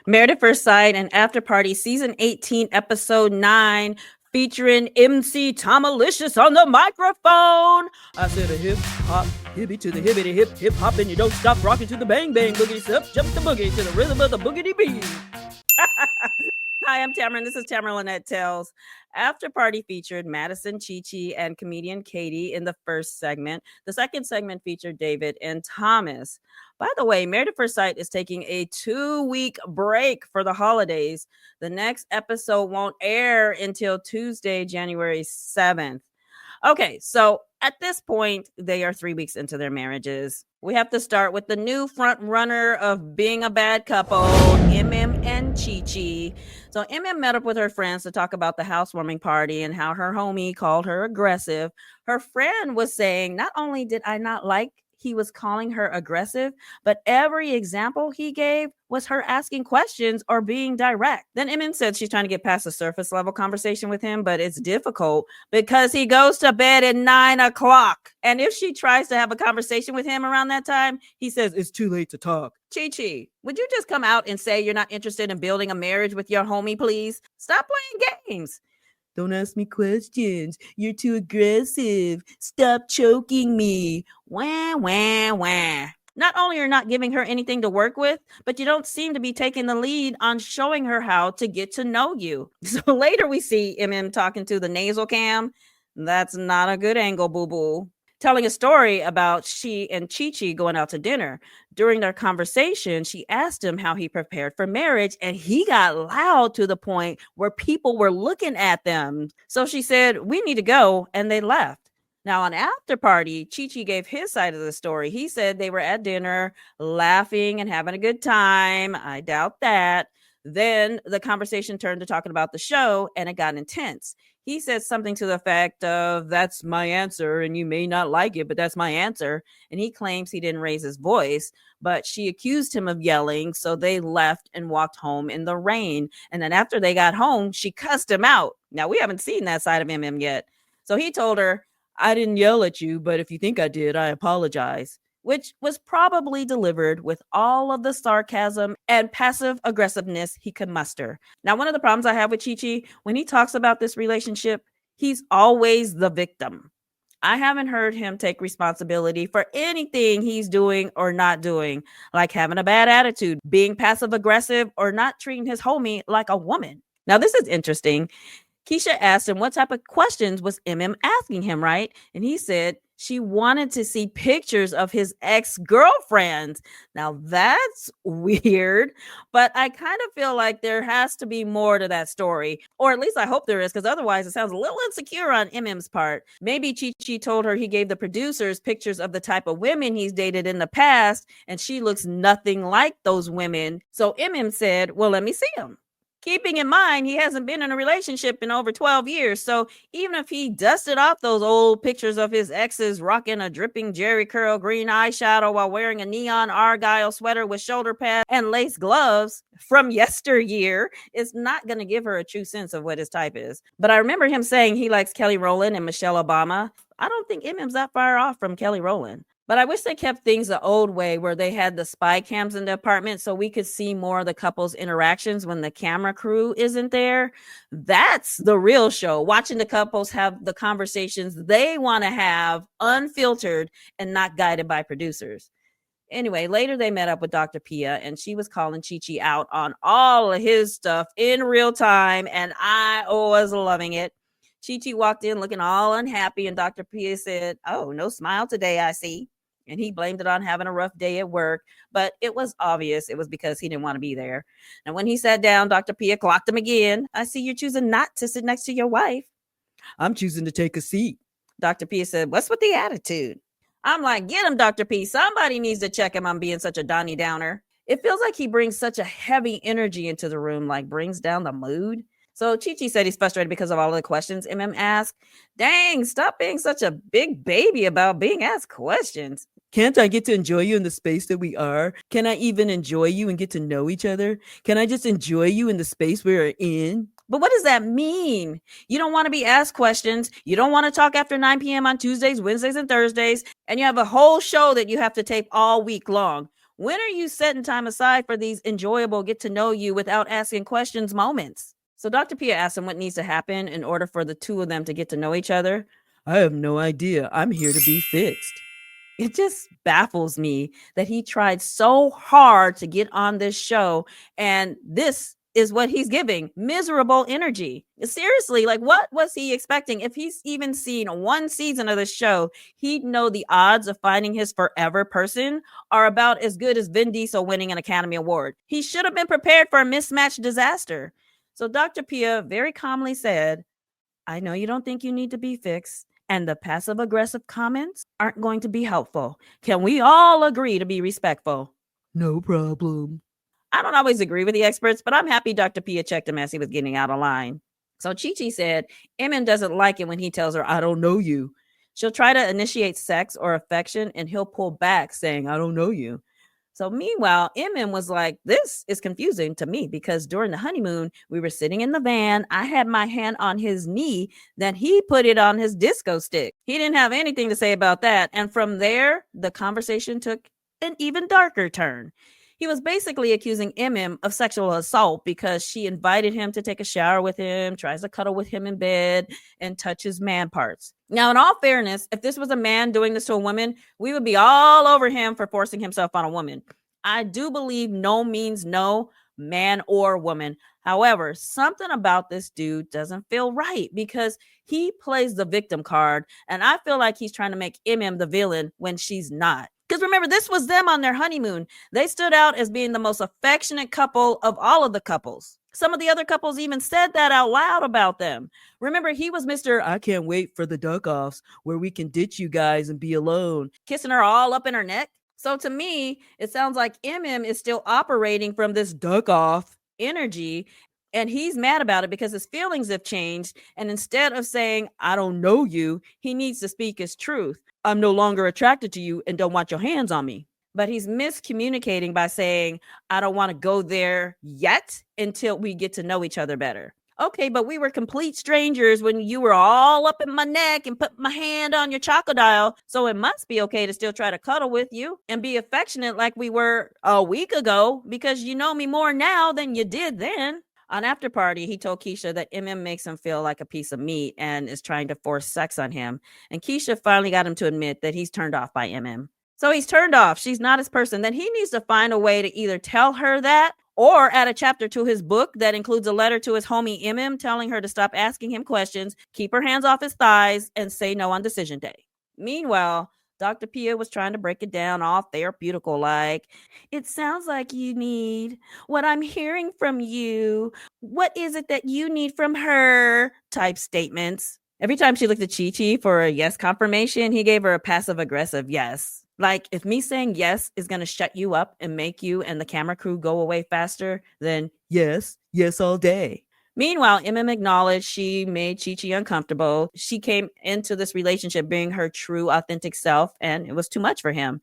Married at First Sight and Afterparty Season 18, Episode 9, featuring MC Tomalicious on the microphone. I said a hip hop, hippie to the hibbity hip, hip hop, and you don't stop rocking to the bang bang boogity step, jump the boogie to the rhythm of the boogity beat. Hi, I'm Tamara, this is Tamara Lynette Tells. Afterparty featured Madison, Chi-Chi, and comedian Katie in the first segment. The second segment featured David and Thomas. By the way, Married at First Sight is taking a 2-week break for the holidays. The next episode won't air until Tuesday, January 7th. Okay, so at this point, they are 3 weeks into their marriages. We have to start with the new front runner of being a bad couple, Emem and Chi-Chi. So Emem met up with her friends to talk about the housewarming party and how her homie called her aggressive. Her friend was saying, not only did I not like he was calling her aggressive, but every example he gave was her asking questions or being direct. Then Emem said she's trying to get past the surface level conversation with him, but it's difficult because he goes to bed at 9 o'clock. And if she tries to have a conversation with him around that time, he says it's too late to talk. Chi-Chi, would you just come out and say you're not interested in building a marriage with your homie, please? Stop playing games. Don't ask me questions. You're too aggressive. Stop choking me. Wah, wah, wah. Not only are you not giving her anything to work with, but you don't seem to be taking the lead on showing her how to get to know you. So later we see Emem talking to the nasal cam. That's not a good angle, boo-boo. Telling a story about she and Chi-Chi going out to dinner. During their conversation, she asked him how he prepared for marriage, and he got loud to the point where people were looking at them. So she said, we need to go, and they left. Now, on Afterparty, Chi-Chi gave his side of the story. He said they were at dinner, laughing and having a good time. I doubt that. Then the conversation turned to talking about the show, and it got intense. He said something to the effect of, that's my answer, and you may not like it, but that's my answer. And he claims he didn't raise his voice, but she accused him of yelling, so they left and walked home in the rain. And then after they got home, she cussed him out. Now, we haven't seen that side of Emem yet. So he told her, I didn't yell at you, but if you think I did, I apologize. Which was probably delivered with all of the sarcasm and passive aggressiveness he could muster. Now, one of the problems I have with Chi-Chi, when he talks about this relationship, he's always the victim. I haven't heard him take responsibility for anything he's doing or not doing, like having a bad attitude, being passive aggressive, or not treating his homie like a woman. Now, this is interesting. Keisha asked him what type of questions was Emem asking him, right? And he said she wanted to see pictures of his ex-girlfriends. Now that's weird, but I kind of feel like there has to be more to that story, or at least I hope there is, because otherwise it sounds a little insecure on Emem's part. Maybe Chi-Chi told her he gave the producers pictures of the type of women he's dated in the past, and she looks nothing like those women. So Emem said, well, let me see them. Keeping in mind, he hasn't been in a relationship in over 12 years. So even if he dusted off those old pictures of his exes rocking a dripping Jerry curl green eyeshadow while wearing a neon argyle sweater with shoulder pads and lace gloves from yesteryear, it's not going to give her a true sense of what his type is. But I remember him saying he likes Kelly Rowland and Michelle Obama. I don't think Emem's that far off from Kelly Rowland. But I wish they kept things the old way where they had the spy cams in the apartment so we could see more of the couple's interactions when the camera crew isn't there. That's the real show. Watching the couples have the conversations they want to have unfiltered and not guided by producers. Anyway, later they met up with Dr. Pia, and she was calling Chi-Chi out on all of his stuff in real time, and I was loving it. Chi-Chi walked in looking all unhappy, and Dr. Pia said, oh, no smile today, I see. And he blamed it on having a rough day at work, but it was obvious it was because he didn't want to be there. And when he sat down, Dr. Pia clocked him again. I see you're choosing not to sit next to your wife. I'm choosing to take a seat. Dr. Pia said, what's with the attitude? I'm like, get him, Dr. P. Somebody needs to check him on being such a Donnie Downer. It feels like he brings such a heavy energy into the room, like brings down the mood. So Chi-Chi said he's frustrated because of all of the questions Emem asked. Dang, stop being such a big baby about being asked questions. Can't I get to enjoy you in the space that we are? Can I even enjoy you and get to know each other? Can I just enjoy you in the space we're in? But what does that mean? You don't want to be asked questions. You don't want to talk after 9 p.m. on Tuesdays, Wednesdays, and Thursdays. And you have a whole show that you have to tape all week long. When are you setting time aside for these enjoyable get to know you without asking questions moments? So Dr. Pia asked him what needs to happen in order for the two of them to get to know each other. I have no idea. I'm here to be fixed. It just baffles me that he tried so hard to get on this show, and this is what he's giving: miserable energy. Seriously, like, what was he expecting? If he's even seen one season of the show, he'd know the odds of finding his forever person are about as good as Vin Diesel winning an Academy Award. He should have been prepared for a mismatched disaster. So Dr. Pia very calmly said, I know you don't think you need to be fixed, and the passive aggressive comments aren't going to be helpful. Can we all agree to be respectful? No problem. I don't always agree with the experts, but I'm happy Dr. Pia checked him as he was getting out of line. So Chi said, Emem doesn't like it when he tells her, I don't know you. She'll try to initiate sex or affection, and he'll pull back saying, I don't know you. So meanwhile, Emem was like, this is confusing to me because during the honeymoon, we were sitting in the van. I had my hand on his knee. Then he put it on his disco stick. He didn't have anything to say about that. And from there, the conversation took an even darker turn. He was basically accusing Emem of sexual assault because she invited him to take a shower with him, tries to cuddle with him in bed, and touch his man parts. Now, in all fairness, if this was a man doing this to a woman, we would be all over him for forcing himself on a woman. I do believe no means no, man or woman. However, something about this dude doesn't feel right because he plays the victim card, and I feel like he's trying to make Emem the villain when she's not. Because remember, this was them on their honeymoon. They stood out as being the most affectionate couple of all of the couples. Some of the other couples even said that out loud about them. Remember, he was Mr. I can't wait for the duck-offs where we can ditch you guys and be alone, kissing her all up in her neck. So to me, it sounds like Emem is still operating from this duck-off energy, and he's mad about it because his feelings have changed. And instead of saying, I don't know you, he needs to speak his truth. I'm no longer attracted to you and don't want your hands on me. But he's miscommunicating by saying, I don't want to go there yet until we get to know each other better. Okay, but we were complete strangers when you were all up in my neck and put my hand on your crocodile. So it must be okay to still try to cuddle with you and be affectionate like we were a week ago because you know me more now than you did then. On Afterparty, he told Keisha that Emem makes him feel like a piece of meat and is trying to force sex on him. And Keisha finally got him to admit that he's turned off by Emem. So he's turned off. She's not his person. Then he needs to find a way to either tell her that or add a chapter to his book that includes a letter to his homie Emem telling her to stop asking him questions, keep her hands off his thighs, and say no on decision day. Meanwhile, Dr. Pia was trying to break it down all therapeutical like, it sounds like you need what I'm hearing from you. What is it that you need from her? Type statements. Every time she looked at Chi for a yes confirmation, he gave her a passive aggressive yes. Like, if me saying yes is going to shut you up and make you and the camera crew go away faster, then yes all day. Meanwhile, Emem acknowledged she made Chi uncomfortable. She came into this relationship being her true, authentic self, and it was too much for him.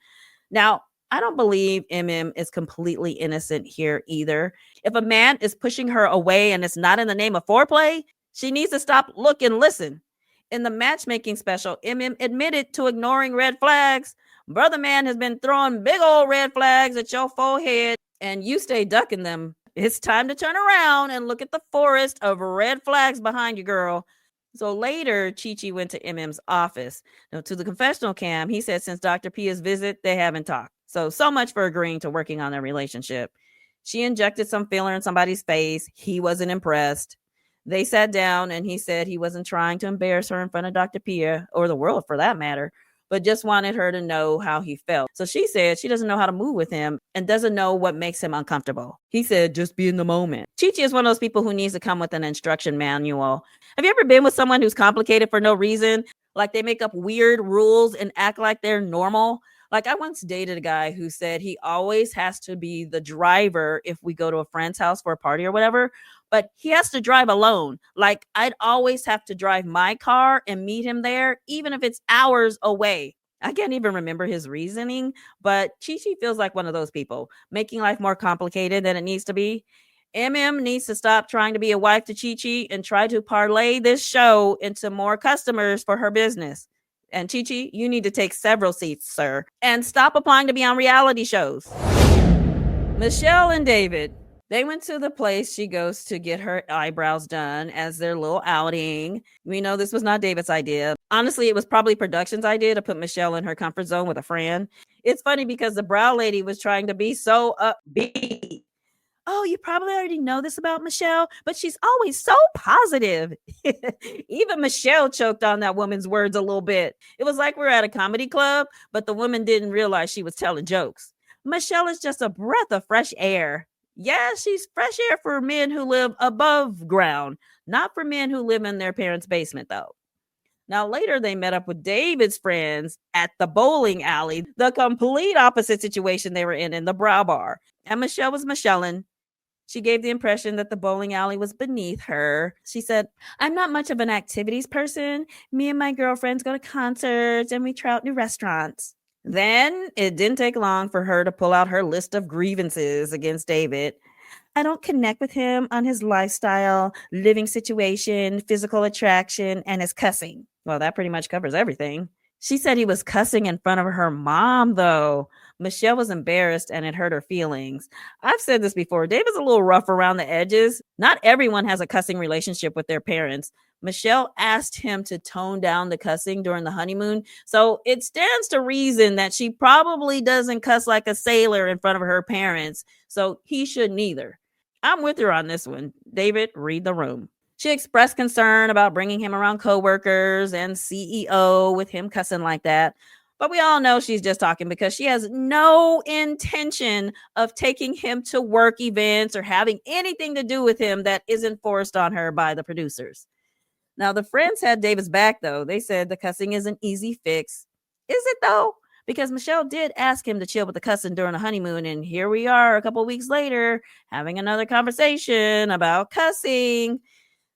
Now, I don't believe Emem is completely innocent here either. If a man is pushing her away and it's not in the name of foreplay, she needs to stop, look, and listen. In the matchmaking special, Emem admitted to ignoring red flags. Brother man has been throwing big old red flags at your forehead, and you stay ducking them. It's time to turn around and look at the forest of red flags behind you, girl. So later, Chi went to Emem's office. Now, to the confessional cam, he said since Dr. Pia's visit, they haven't talked. So much for agreeing to working on their relationship. She injected some filler in somebody's face. He wasn't impressed. They sat down, and he said he wasn't trying to embarrass her in front of Dr. Pia, or the world for that matter, but just wanted her to know how he felt. So she said she doesn't know how to move with him and doesn't know what makes him uncomfortable. He said, just be in the moment. Chi is one of those people who needs to come with an instruction manual. Have you ever been with someone who's complicated for no reason? Like they make up weird rules and act like they're normal? Like I once dated a guy who said he always has to be the driver if we go to a friend's house for a party or whatever, but he has to drive alone. Like I'd always have to drive my car and meet him there, even if it's hours away. I can't even remember his reasoning, but Chi feels like one of those people, making life more complicated than it needs to be. Emem needs to stop trying to be a wife to Chi and try to parlay this show into more customers for her business. And Chi, you need to take several seats, sir, and stop applying to be on reality shows. Michelle and David, they went to the place she goes to get her eyebrows done as their little outing. We know this was not David's idea. Honestly, it was probably production's idea to put Michelle in her comfort zone with a friend. It's funny because the brow lady was trying to be so upbeat. Oh, you probably already know this about Michelle, but she's always so positive. Even Michelle choked on that woman's words a little bit. It was like we were at a comedy club, but the woman didn't realize she was telling jokes. Michelle is just a breath of fresh air. Yeah, she's fresh air for men who live above ground, not for men who live in their parents' basement, though. Now, later they met up with David's friends at the bowling alley, the complete opposite situation they were in the brow bar. And Michelle was Michelleing. She gave the impression that the bowling alley was beneath her. She said, I'm not much of an activities person. Me and my girlfriends go to concerts and we try out new restaurants. Then it didn't take long for her to pull out her list of grievances against David. I don't connect with him on his lifestyle, living situation, physical attraction, and his cussing. Well, that pretty much covers everything. She said he was cussing in front of her mom, though. Michelle was embarrassed and it hurt her feelings. I've said this before. David's a little rough around the edges. Not everyone has a cussing relationship with their parents. Michelle asked him to tone down the cussing during the honeymoon. So it stands to reason that she probably doesn't cuss like a sailor in front of her parents. So he shouldn't either. I'm with her on this one. David, read the room. She expressed concern about bringing him around coworkers and CEO with him cussing like that. But we all know she's just talking because she has no intention of taking him to work events or having anything to do with him that isn't forced on her by the producers. Now, the friends had David's back, though. They said the cussing is an easy fix. Is it, though? Because Michelle did ask him to chill with the cussing during the honeymoon. And here we are a couple weeks later having another conversation about cussing.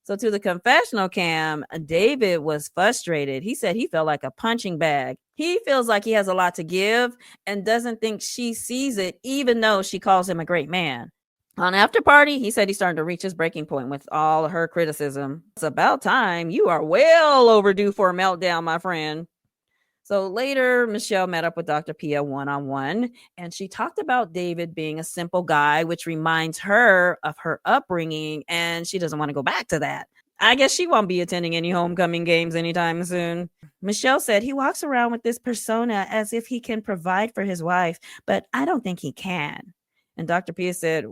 So to the confessional cam, David was frustrated. He said he felt like a punching bag. He feels like he has a lot to give and doesn't think she sees it, even though she calls him a great man. On Afterparty, he said he's starting to reach his breaking point with all her criticism. It's about time. You are well overdue for a meltdown, my friend. So later, Michelle met up with Dr. Pia one-on-one, and she talked about David being a simple guy, which reminds her of her upbringing, and she doesn't want to go back to that. I guess she won't be attending any homecoming games anytime soon. Michelle said he walks around with this persona as if he can provide for his wife, but I don't think he can. And Dr. Pia said,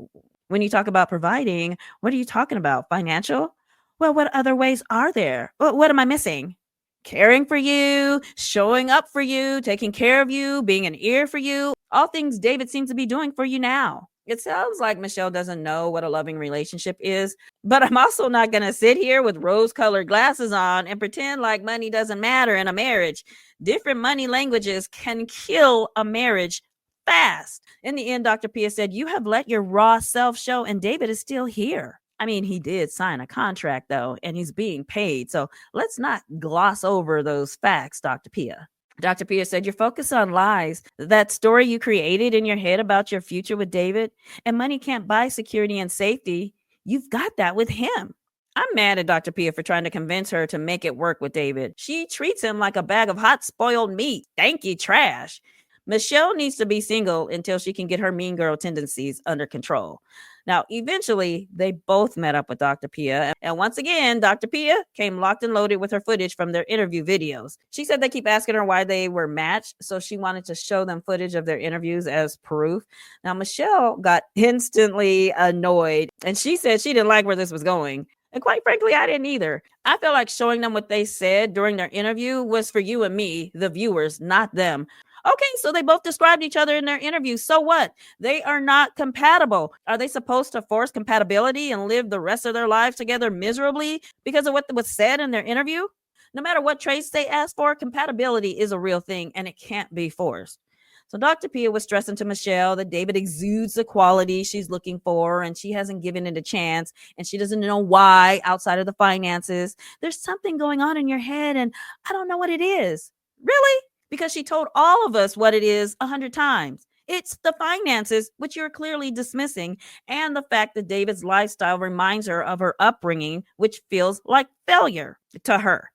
when you talk about providing, what are you talking about? Financial? Well, what other ways are there? What am I missing? Caring for you, showing up for you, taking care of you, being an ear for you, all things David seems to be doing for you now. It sounds like Michelle doesn't know what a loving relationship is, but I'm also not going to sit here with rose-colored glasses on and pretend like money doesn't matter in a marriage. Different money languages can kill a marriage fast. In the end, Dr. Pia said, you have let your raw self show and David is still here. I mean, he did sign a contract, though, and he's being paid. So let's not gloss over those facts, Dr. Pia. Dr. Pia said, you're focused on lies. That story you created in your head about your future with David and money can't buy security and safety. You've got that with him. I'm mad at Dr. Pia for trying to convince her to make it work with David. She treats him like a bag of hot spoiled meat. Stanky trash. Michelle needs to be single until she can get her mean girl tendencies under control. Now, eventually, they both met up with Dr. Pia. And once again, Dr. Pia came locked and loaded with her footage from their interview videos. She said they keep asking her why they were matched, so she wanted to show them footage of their interviews as proof. Now, Michelle got instantly annoyed, and she said she didn't like where this was going. And quite frankly, I didn't either. I felt like showing them what they said during their interview was for you and me, the viewers, not them. Okay, so they both described each other in their interviews. So what? They are not compatible. Are they supposed to force compatibility and live the rest of their lives together miserably because of what was said in their interview? No matter what traits they ask for, compatibility is a real thing and it can't be forced. So Dr. Pia was stressing to Michelle that David exudes the quality she's looking for and she hasn't given it a chance and she doesn't know why outside of the finances. There's something going on in your head and I don't know what it is. Really? Because she told all of us what it is 100 times. It's the finances, which you're clearly dismissing, and the fact that David's lifestyle reminds her of her upbringing, which feels like failure to her.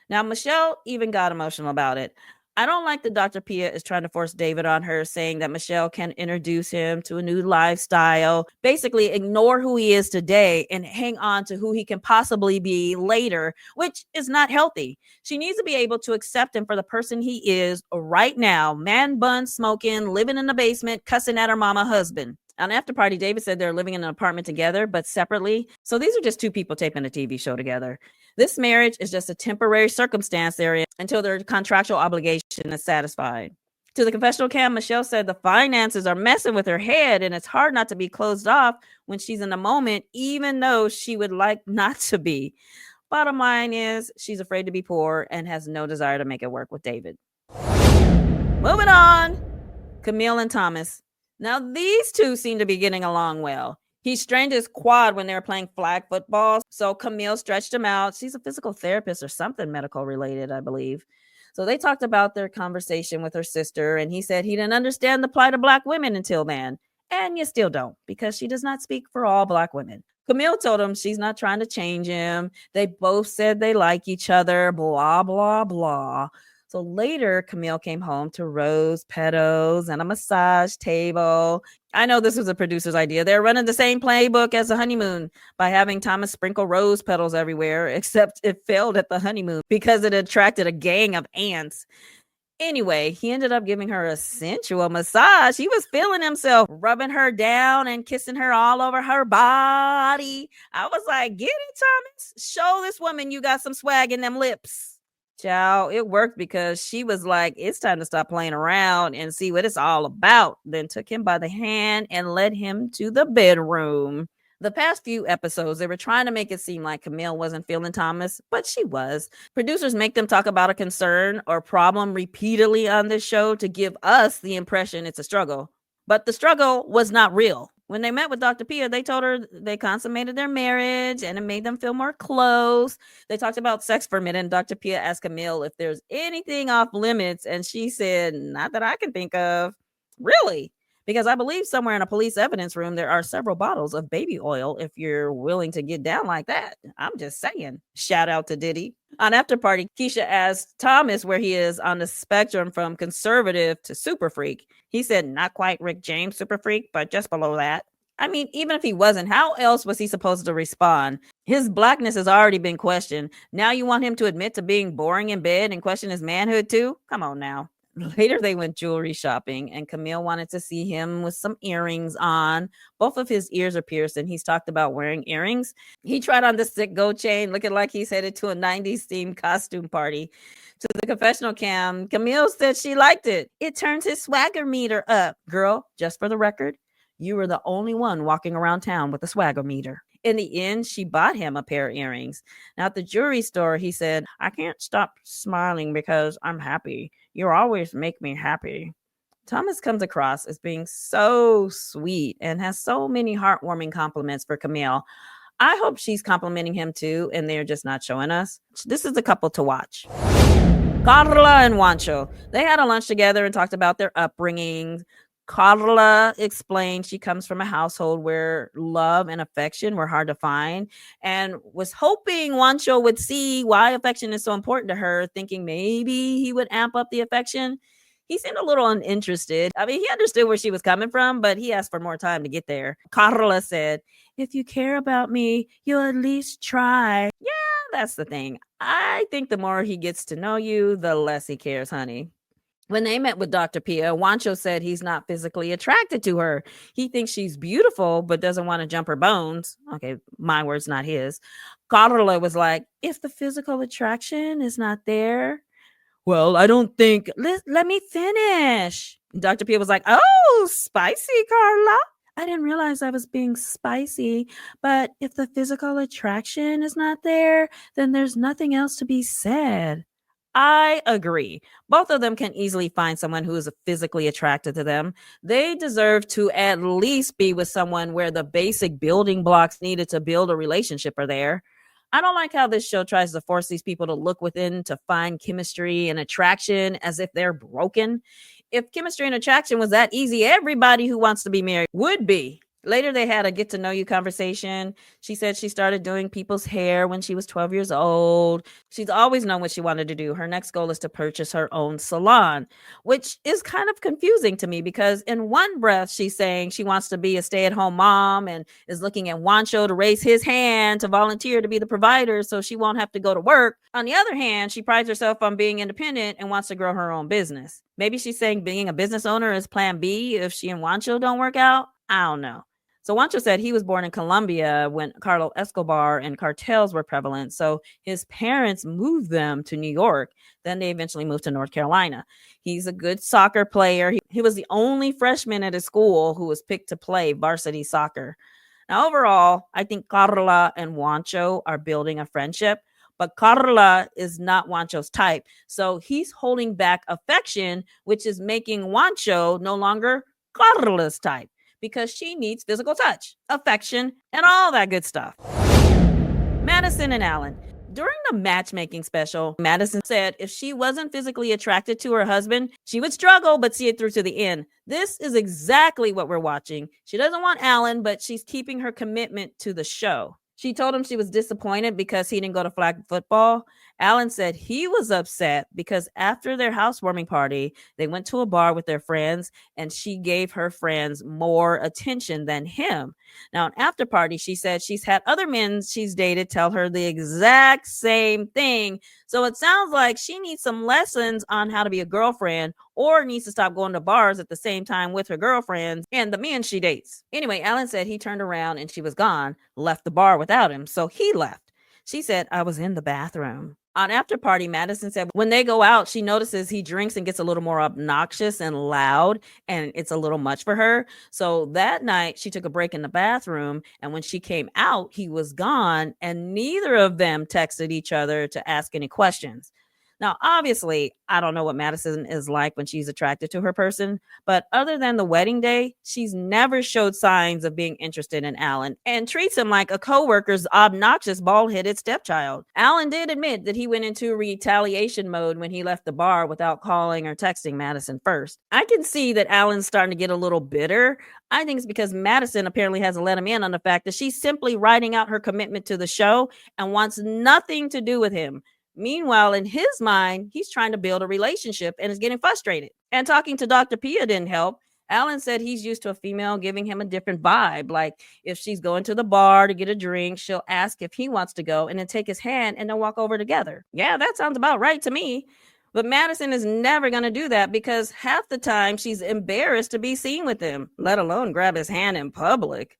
Now, Michelle even got emotional about it. I don't like that Dr. Pia is trying to force David on her, saying that Michelle can introduce him to a new lifestyle, basically ignore who he is today and hang on to who he can possibly be later, which is not healthy. She needs to be able to accept him for the person he is right now, man bun smoking, living in the basement, cussing at her mama husband. On Afterparty, David said they're living in an apartment together, but separately. So these are just two people taping a TV show together. This marriage is just a temporary circumstance they're in until their contractual obligation is satisfied. To the confessional cam, Michelle said the finances are messing with her head and it's hard not to be closed off when she's in the moment, even though she would like not to be. Bottom line is she's afraid to be poor and has no desire to make it work with David. Moving on, Camille and Thomas. Now, these two seem to be getting along well. He strained his quad when they were playing flag football, so Camille stretched him out. She's a physical therapist or something medical related, I believe. So they talked about their conversation with her sister, and he said he didn't understand the plight of Black women until then. And you still don't, because she does not speak for all Black women. Camille told him she's not trying to change him. They both said they like each other, blah, blah, blah. So later, Camille came home to rose petals and a massage table. I know this was a producer's idea. They're running the same playbook as the honeymoon by having Thomas sprinkle rose petals everywhere, except it failed at the honeymoon because it attracted a gang of ants. Anyway, he ended up giving her a sensual massage. He was feeling himself, rubbing her down and kissing her all over her body. I was like, get it, Thomas. Show this woman you got some swag in them lips. Ciao, it worked because she was like, it's time to stop playing around and see what it's all about. Then took him by the hand and led him to the bedroom. The past few episodes, they were trying to make it seem like Camille wasn't feeling Thomas, but she was. Producers make them talk about a concern or problem repeatedly on this show to give us the impression it's a struggle. But the struggle was not real. When they met with Dr. Pia, they told her they consummated their marriage and it made them feel more close. They talked about sex for a minute, and Dr. Pia asked Camille if there's anything off limits, and she said, not that I can think of. Really? Because I believe somewhere in a police evidence room, there are several bottles of baby oil if you're willing to get down like that. I'm just saying. Shout out to Diddy. On Afterparty, Keisha asked Thomas where he is on the spectrum from conservative to super freak. He said, not quite Rick James super freak, but just below that. I mean, even if he wasn't, how else was he supposed to respond? His Blackness has already been questioned. Now you want him to admit to being boring in bed and question his manhood too? Come on now. Later, they went jewelry shopping, and Camille wanted to see him with some earrings on. Both of his ears are pierced, and he's talked about wearing earrings. He tried on the sick gold chain, looking like he's headed to a 90s themed costume party. To the confessional cam, Camille said she liked it. It turns his swagger meter up. Girl, just for the record, you were the only one walking around town with a swagger meter. In the end, she bought him a pair of earrings. Now, at the jewelry store, he said, I can't stop smiling because I'm happy. You always make me happy. Thomas comes across as being so sweet and has so many heartwarming compliments for Camille. I hope she's complimenting him too, and they're just not showing us. This is the couple to watch. Karla and Juancho. They had a lunch together and talked about their upbringing. Karla explained she comes from a household where love and affection were hard to find and was hoping Juancho would see why affection is so important to her, thinking maybe he would amp up the affection. He seemed a little uninterested. I mean, he understood where she was coming from, but he asked for more time to get there. Karla said, if you care about me, you'll at least try. Yeah, that's the thing. I think the more he gets to know you, the less he cares, honey. When they met with Dr. Pia, Juancho said he's not physically attracted to her. He thinks she's beautiful, but doesn't want to jump her bones. Okay, my words, not his. Karla was like, if the physical attraction is not there, well, I don't think, let me finish. Dr. Pia was like, oh, spicy, Karla. I didn't realize I was being spicy, but if the physical attraction is not there, then there's nothing else to be said. I agree. Both of them can easily find someone who is physically attracted to them. They deserve to at least be with someone where the basic building blocks needed to build a relationship are there. I don't like how this show tries to force these people to look within to find chemistry and attraction as if they're broken. If chemistry and attraction was that easy, everybody who wants to be married would be. Later, they had a get to know you conversation. She said she started doing people's hair when she was 12 years old. She's always known what she wanted to do. Her next goal is to purchase her own salon, which is kind of confusing to me because, in one breath, she's saying she wants to be a stay at home mom and is looking at Wancho to raise his hand to volunteer to be the provider so she won't have to go to work. On the other hand, she prides herself on being independent and wants to grow her own business. Maybe she's saying being a business owner is plan B if she and Wancho don't work out. I don't know. So Wancho said he was born in Colombia when Carlos Escobar and cartels were prevalent. So his parents moved them to New York. Then they eventually moved to North Carolina. He's a good soccer player. He was the only freshman at his school who was picked to play varsity soccer. Now, overall, I think Karla and Wancho are building a friendship, but Karla is not Wancho's type. So he's holding back affection, which is making Wancho no longer Karla's type, because she needs physical touch, affection, and all that good stuff. Madison and Allen. During the matchmaking special, Madison said if she wasn't physically attracted to her husband, she would struggle but see it through to the end. This is exactly what we're watching. She doesn't want Allen, but she's keeping her commitment to the show. She told him she was disappointed because he didn't go to flag football. Allen said he was upset because after their housewarming party, they went to a bar with their friends and she gave her friends more attention than him. Now, after party, she said she's had other men she's dated tell her the exact same thing. So it sounds like she needs some lessons on how to be a girlfriend or needs to stop going to bars at the same time with her girlfriends and the men she dates. Anyway, Allen said he turned around and she was gone, left the bar without him, so he left. She said, I was in the bathroom. On After Party, Madison said when they go out, she notices he drinks and gets a little more obnoxious and loud, and it's a little much for her. So that night, she took a break in the bathroom, and when she came out, he was gone, and neither of them texted each other to ask any questions. Now, obviously, I don't know what Madison is like when she's attracted to her person, but other than the wedding day, she's never showed signs of being interested in Allen and treats him like a coworker's obnoxious, bald-headed stepchild. Allen did admit that he went into retaliation mode when he left the bar without calling or texting Madison first. I can see that Allen's starting to get a little bitter. I think it's because Madison apparently hasn't let him in on the fact that she's simply writing out her commitment to the show and wants nothing to do with him. Meanwhile, in his mind, he's trying to build a relationship and is getting frustrated. And talking to Dr. Pia didn't help. Allen said he's used to a female giving him a different vibe. Like if she's going to the bar to get a drink, she'll ask if he wants to go and then take his hand and then walk over together. Yeah, that sounds about right to me. But Madison is never going to do that because half the time she's embarrassed to be seen with him, let alone grab his hand in public.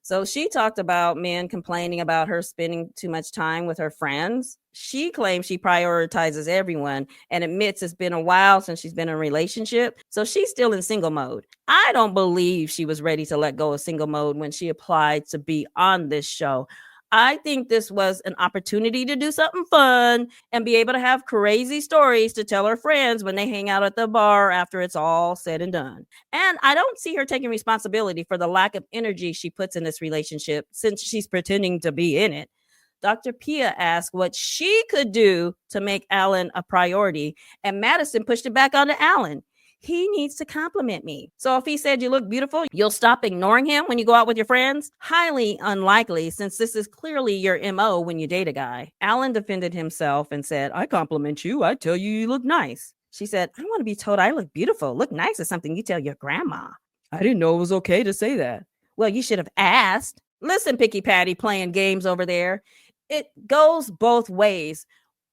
So she talked about men complaining about her spending too much time with her friends. She claims she prioritizes everyone and admits it's been a while since she's been in a relationship. So she's still in single mode. I don't believe she was ready to let go of single mode when she applied to be on this show. I think this was an opportunity to do something fun and be able to have crazy stories to tell her friends when they hang out at the bar after it's all said and done. And I don't see her taking responsibility for the lack of energy she puts in this relationship since she's pretending to be in it. Dr. Pia asked what she could do to make Allen a priority, and Madison pushed it back onto Allen. He needs to compliment me. So if he said you look beautiful, you'll stop ignoring him when you go out with your friends? Highly unlikely, since this is clearly your MO when you date a guy. Allen defended himself and said, I compliment you. I tell you look nice. She said, I want to be told I look beautiful. Look nice is something you tell your grandma. I didn't know it was okay to say that. Well, you should have asked. Listen, Picky Patty playing games over there. It goes both ways.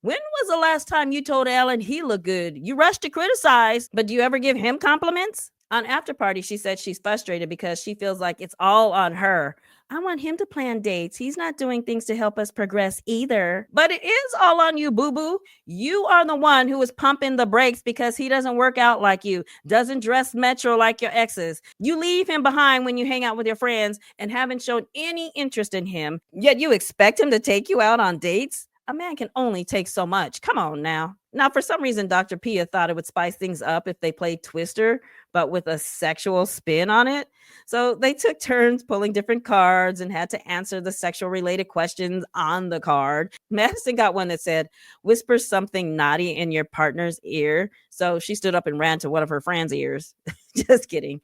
When was the last time you told Allen he looked good? You rushed to criticize, but do you ever give him compliments? On After Party, she said she's frustrated because she feels like it's all on her. I want him to plan dates. He's not doing things to help us progress either. But it is all on you, boo-boo. You are the one who is pumping the brakes because he doesn't work out like you, doesn't dress metro like your exes. You leave him behind when you hang out with your friends and haven't shown any interest in him, yet you expect him to take you out on dates? A man can only take so much. Come on now. Now, for some reason, Dr. Pia thought it would spice things up if they played Twister, but with a sexual spin on it. So they took turns pulling different cards and had to answer the sexual related questions on the card. Madison got one that said, whisper something naughty in your partner's ear. So she stood up and ran to one of her friends' ears. Just kidding.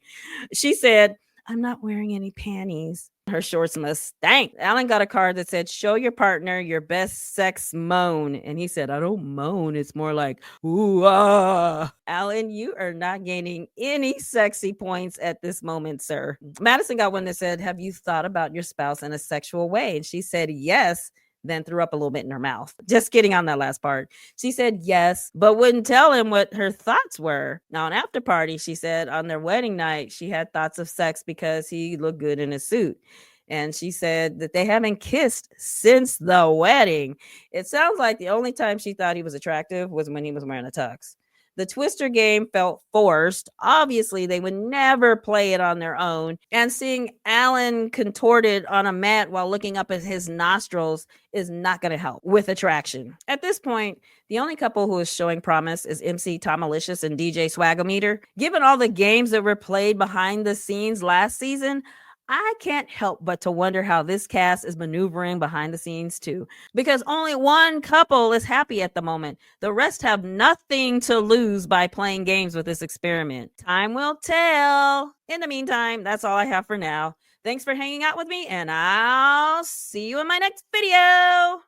She said, I'm not wearing any panties. Her shorts must stank. Alan got a card that said, show your partner your best sex moan. And he said, I don't moan. It's more like, ooh, ah. Alan, you are not gaining any sexy points at this moment, sir. Madison got one that said, have you thought about your spouse in a sexual way? And she said, yes. Then threw up a little bit in her mouth. Just kidding on that last part. She said yes, but wouldn't tell him what her thoughts were. Now, on After Party, she said on their wedding night, she had thoughts of sex because he looked good in a suit. And she said that they haven't kissed since the wedding. It sounds like the only time she thought he was attractive was when he was wearing a tux. The Twister game felt forced. Obviously, they would never play it on their own. And seeing Alan contorted on a mat while looking up at his nostrils is not going to help with attraction. At this point, the only couple who is showing promise is MC Tomalicious and DJ Swagometer. Given all the games that were played behind the scenes last season, I can't help but to wonder how this cast is maneuvering behind the scenes too, because only one couple is happy at the moment. The rest have nothing to lose by playing games with this experiment. Time will tell. In the meantime, that's all I have for now. Thanks for hanging out with me, and I'll see you in my next video.